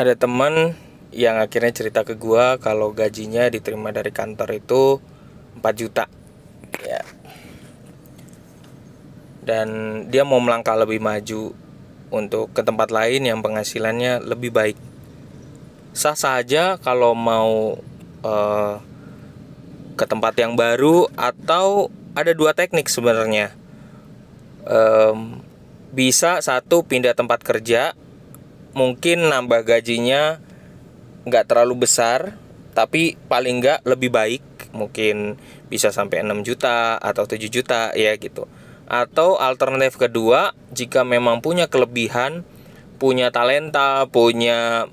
Ada temen yang akhirnya cerita ke gua kalau gajinya diterima dari kantor itu 4 juta ya. Dan dia mau melangkah lebih maju untuk ke tempat lain yang penghasilannya lebih baik. Sah saja kalau mau ke tempat yang baru, atau ada dua teknik sebenarnya. Bisa satu, pindah tempat kerja, mungkin nambah gajinya nggak terlalu besar, tapi paling nggak lebih baik, mungkin bisa sampai 6 juta atau 7 juta ya gitu. Atau alternatif kedua, jika memang punya kelebihan, punya talenta, punya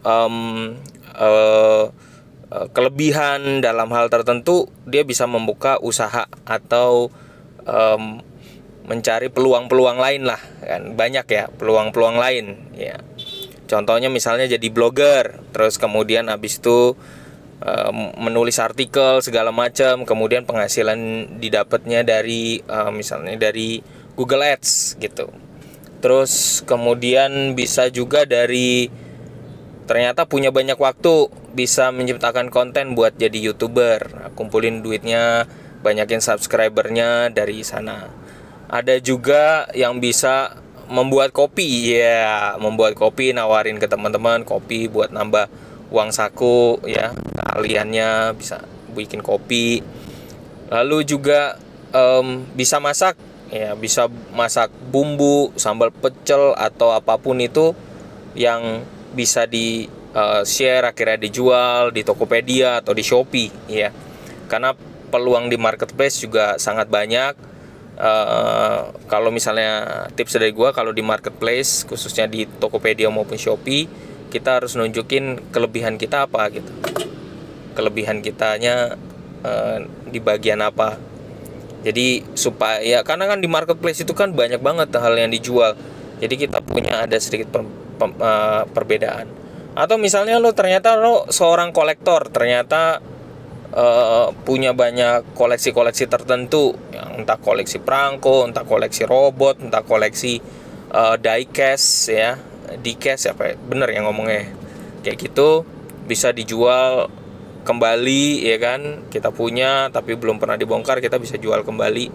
kelebihan dalam hal tertentu, dia bisa membuka usaha atau mencari peluang-peluang lain lah kan. Banyak ya peluang-peluang lain ya. Contohnya misalnya jadi blogger, terus kemudian habis itu menulis artikel segala macam, kemudian penghasilan didapatnya dari misalnya dari Google Ads gitu. Terus kemudian bisa juga dari ternyata punya banyak waktu, bisa menciptakan konten buat jadi YouTuber, kumpulin duitnya, banyakin subscribernya dari sana. Ada juga yang bisa membuat kopi ya, membuat kopi, nawarin ke teman-teman kopi buat nambah uang saku ya, keahliannya bisa bikin kopi. Lalu juga bisa masak ya, bisa masak bumbu, sambal pecel atau apapun itu yang bisa di share, akhirnya dijual di Tokopedia atau di Shopee ya. Karena peluang di marketplace juga sangat banyak. Kalau misalnya tips dari gue, kalau di marketplace khususnya di Tokopedia maupun Shopee, kita harus nunjukin kelebihan kita apa gitu. Kelebihan kitanya di bagian apa. Jadi supaya, karena kan di marketplace itu kan banyak banget hal yang dijual. Jadi kita punya ada sedikit perbedaan. Atau misalnya lo ternyata lo seorang kolektor, ternyata punya banyak koleksi-koleksi tertentu, yang entah koleksi perangko, entah koleksi robot, entah koleksi diecast ya, diecast apa ya, bener ya ngomongnya kayak gitu, bisa dijual kembali ya kan. Kita punya tapi belum pernah dibongkar, kita bisa jual kembali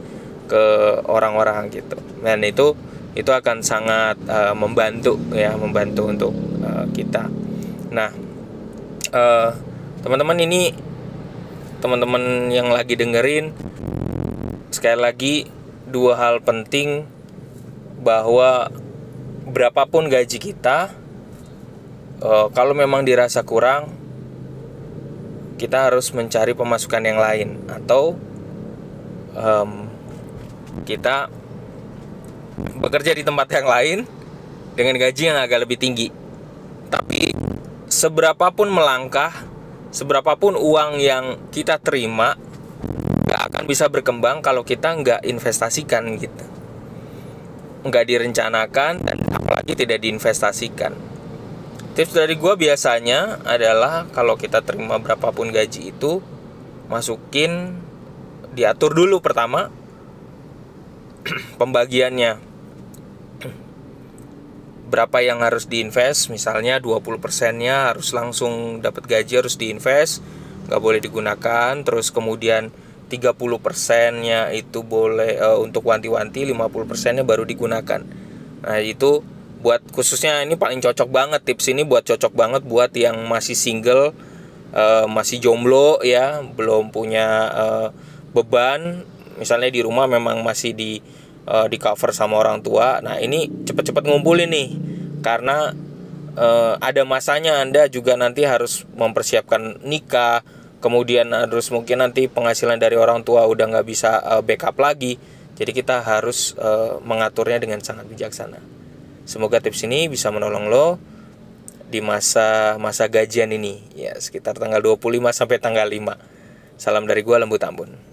ke orang-orang gitu. Dan itu akan sangat membantu ya, membantu untuk kita. Nah, teman-teman yang lagi dengerin, sekali lagi dua hal penting, bahwa berapapun gaji kita, kalau memang dirasa kurang, kita harus mencari pemasukan yang lain, atau kita bekerja di tempat yang lain dengan gaji yang agak lebih tinggi. Tapi seberapapun melangkah, seberapapun uang yang kita terima, gak akan bisa berkembang kalau kita gak investasikan gitu, gak direncanakan, dan apalagi tidak diinvestasikan. Tips dari gue biasanya adalah kalau kita terima berapapun gaji itu, masukin, diatur dulu pertama pembagiannya. Berapa yang harus diinvest, misalnya 20%-nya harus langsung dapat gaji, harus diinvest, gak boleh digunakan. Terus kemudian 30%-nya itu boleh untuk wanti-wanti, 50%-nya baru digunakan. Nah itu buat, khususnya ini paling cocok banget, tips ini cocok banget buat yang masih single, masih jomblo ya, belum punya beban, misalnya di rumah memang masih di cover sama orang tua. Nah ini cepet-cepet ngumpulin nih, karena ada masanya Anda juga nanti harus mempersiapkan nikah, kemudian harus mungkin nanti penghasilan dari orang tua udah nggak bisa backup lagi. Jadi kita harus mengaturnya dengan sangat bijaksana. Semoga tips ini bisa menolong lo di masa gajian ini ya, sekitar tanggal 25 sampai tanggal 5. Salam dari gua, Lembu Tambun.